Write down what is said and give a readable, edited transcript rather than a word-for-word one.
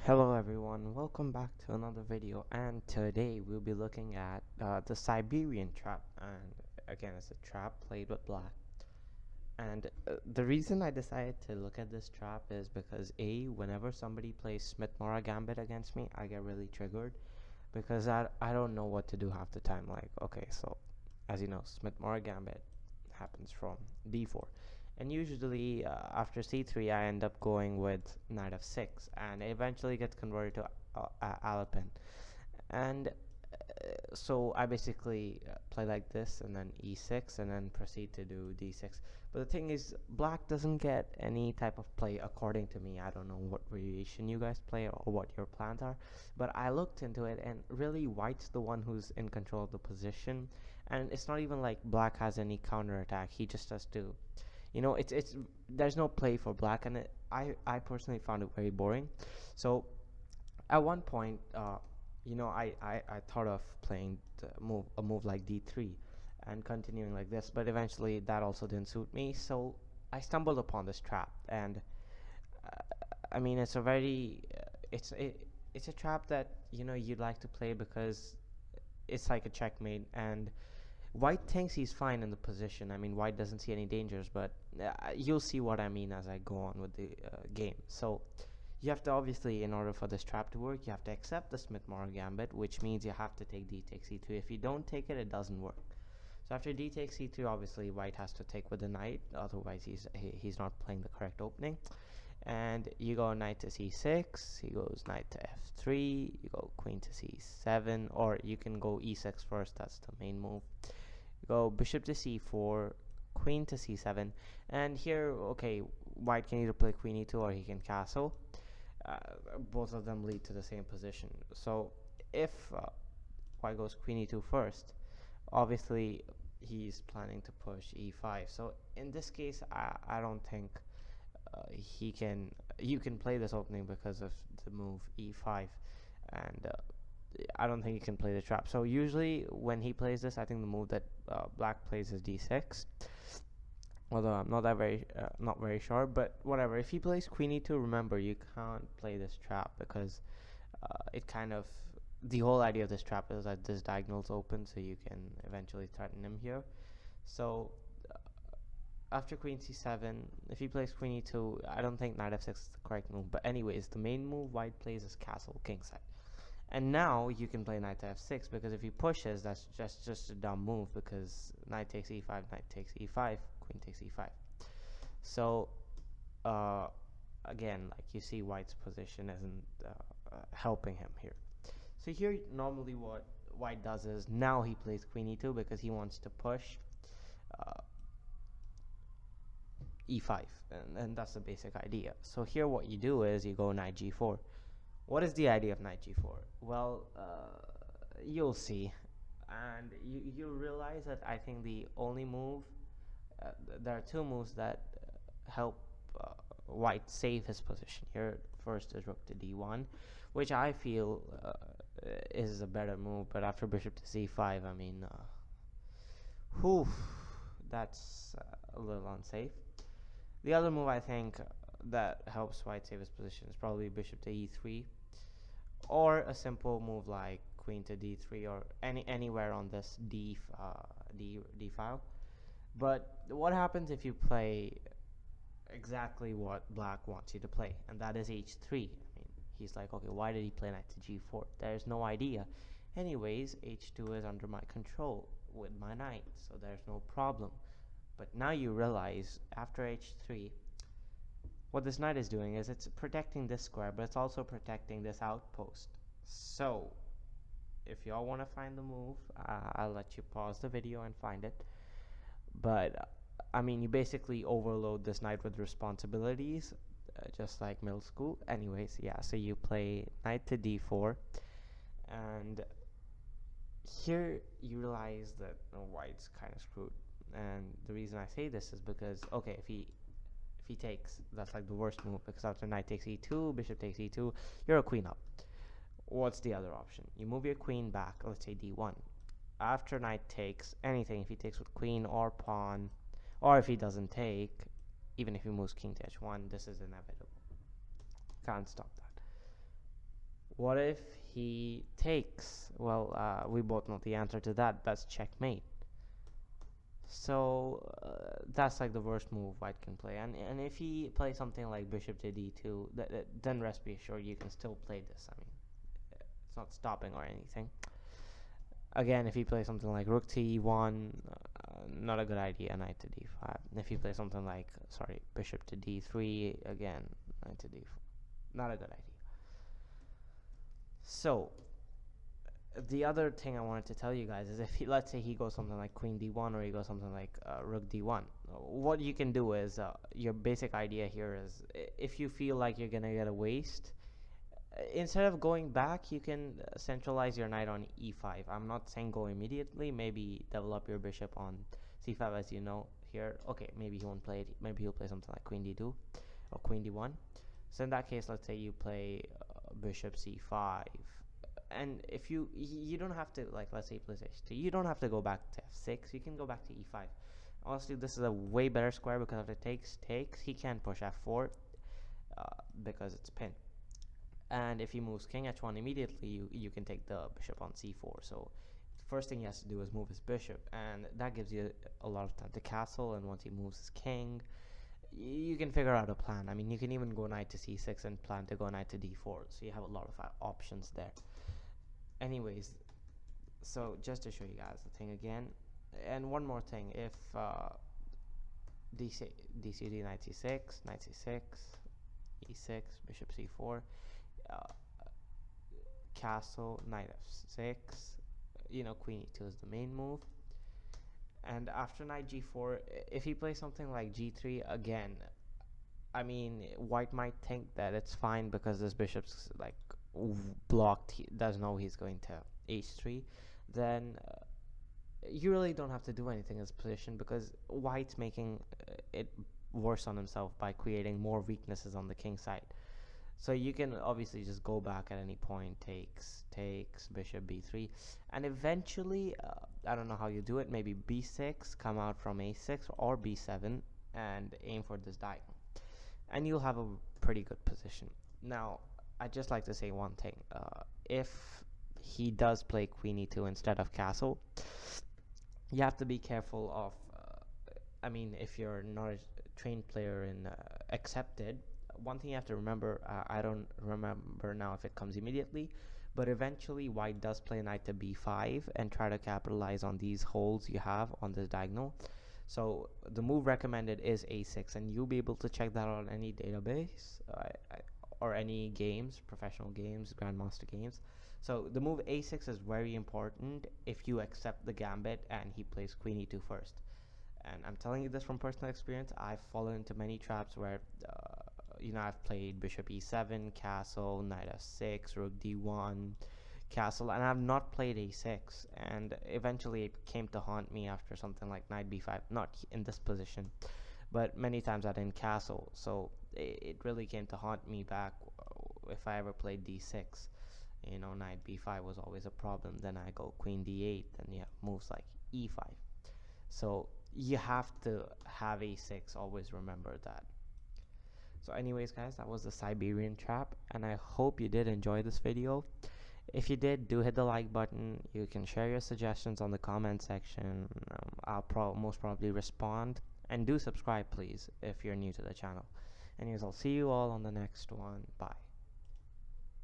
Hello everyone, welcome back to another video, and today we'll be looking at the Siberian trap. And again, it's a trap played with black. And the reason I decided to look at this trap is because whenever somebody plays Smith-Morra Gambit against me, I get really triggered because I don't know what to do half the time. Like, okay, so as you know, Smith-Morra Gambit happens from d4, and usually after c3 I end up going with knight f6, and it eventually gets converted to Alapin. And so I basically play like this and then e6 and then proceed to do d6. But the thing is, black doesn't get any type of play according to me. I don't know what variation you guys play or what your plans are, but I looked into it, and really white's the one who's in control of the position. And it's not even like black has any counter attack. He just has to, it's there's no play for black, and I personally found it very boring. So at one point, I thought of playing a move like d3 and continuing like this, but eventually that also didn't suit me. So I stumbled upon this trap, and I mean, it's a very it's a trap that you'd like to play because it's like a checkmate, and white thinks he's fine in the position. I mean, white doesn't see any dangers, but you'll see what I mean as I go on with the game. So you have to, obviously, in order for this trap to work, you have to accept the Smith-Morra Gambit, which means you have to take d takes c2. If you don't take it, it doesn't work. So after d takes c2, obviously white has to take with the knight, otherwise he's not playing the correct opening. And you go knight to c6, he goes knight to f3, you go queen to c7, or you can go e6 first, that's the main move. You go bishop to c4, queen to c7, and here, okay, white can either play queen e2 or he can castle. Both of them lead to the same position. So if white goes queen e2 first, obviously he's planning to push e5. So in this case, I don't think you can play this opening because of the move e5, and I don't think he can play the trap. So usually when he plays this, I think the move that black plays is d6, although I'm not very sure, but whatever. If he plays queen e2, remember, you can't play this trap because it kind of, the whole idea of this trap is that this diagonal's open, so you can eventually threaten him here. So after queen c7, if he plays queen e2, I don't think knight f6 is the correct move. But anyways, the main move white plays is castle kingside. And now you can play knight to f6, because if he pushes, that's just a dumb move, because knight takes e5, knight takes e5, queen takes e5. So again, like, you see white's position isn't helping him here. So here, normally what white does is, now he plays queen e2 because he wants to push e5, and that's the basic idea. So here what you do is you go knight g4. What is the idea of knight g4? Well, you'll see, and you'll realize that I think the only move, there are two moves that help white save his position here. First is rook to d1, which I feel is a better move, but after bishop to c5, I mean, that's a little unsafe. The other move I think that helps white save his position is probably bishop to e3, or a simple move like queen to d3, or anywhere on this d file. But what happens if you play exactly what black wants you to play, and that is h3? I mean, he's like, okay, why did he play knight to g4? There's no idea. Anyways, h2 is under my control with my knight, so there's no problem. But now you realize, after h3, what this knight is doing is it's protecting this square, but it's also protecting this outpost. So if y'all want to find the move, I'll let you pause the video and find it. But I mean, you basically overload this knight with responsibilities, just like middle school. Anyways, yeah, so you play knight to d4, and here you realize that white's kind of screwed. And the reason I say this is because, okay, if he takes, that's like the worst move, because after knight takes e2, bishop takes e2, you're a queen up. What's the other option? You move your queen back, let's say d1. After knight takes anything, if he takes with queen or pawn, or if he doesn't take, even if he moves king to h1, this is inevitable. Can't stop that. What if he takes? Well, we both know the answer to that. That's checkmate. So that's like the worst move white can play. And if he plays something like bishop to d2, then rest be assured you can still play this. I mean, it's not stopping or anything. Again, if he plays something like rook to e1, not a good idea. Knight to d5. If he plays something like, sorry, bishop to d3, again, knight to d4, not a good idea. So the other thing I wanted to tell you guys is if he, let's say he goes something like queen d1 or he goes something like rook d1, what you can do is your basic idea here is if you feel like you're gonna get a waste, instead of going back, you can centralize your knight on e5. I'm not saying go immediately. Maybe develop your bishop on c5, as you know here. Okay, maybe he won't play it. Maybe he'll play something like queen d2 or queen d1. So in that case, let's say you play bishop c5, and if you don't have to, like, let's say he plays h2, you don't have to go back to f6. You can go back to e5. Honestly, this is a way better square because if it takes, he can push f4 because it's pinned. And if he moves king h1 immediately, you can take the bishop on c4. So the first thing he has to do is move his bishop, and that gives you a lot of time to castle. And once he moves his king, you can figure out a plan. I mean, you can even go knight to c6 and plan to go knight to d4. So you have a lot of options there. Anyways, so just to show you guys the thing again, and one more thing, if dcd knight c6, knight c6, e6, bishop c4, castle, knight f6, queen e2 is the main move. And after knight g4, if he plays something like g3 again, I mean, white might think that it's fine because this bishop's like blocked, he doesn't know he's going to h3. Then you really don't have to do anything in this position because white's making it worse on himself by creating more weaknesses on the king side. So you can obviously just go back at any point, takes, bishop b3, and eventually, I don't know how you do it, maybe b6, come out from a6 or b7 and aim for this diagonal. And you'll have a pretty good position. Now, I'd just like to say one thing. If he does play queen e2 instead of castle, you have to be careful of, I mean, if you're not a trained player in accepted, one thing you have to remember, I don't remember now if it comes immediately, but eventually white does play knight to b5 and try to capitalize on these holes you have on this diagonal. So the move recommended is a6, and you'll be able to check that on any database or any games, professional games, grandmaster games. So the move a6 is very important if you accept the gambit and he plays queen e2 first. And I'm telling you this from personal experience. I've fallen into many traps where I've played bishop e7, castle, knight f6, rook d1, castle, and I've not played a6, and eventually it came to haunt me after something like knight b5, not in this position, but many times I didn't castle. So it really came to haunt me back if I ever played d6. Knight b5 was always a problem. Then I go queen d8, and you have moves like e5. So you have to have a6, always remember that. So anyways, guys, that was the Siberian trap, and I hope you did enjoy this video. If you did, do hit the like button. You can share your suggestions on the comment section. I'll most probably respond, and do subscribe, please, if you're new to the channel. Anyways, I'll see you all on the next one. Bye.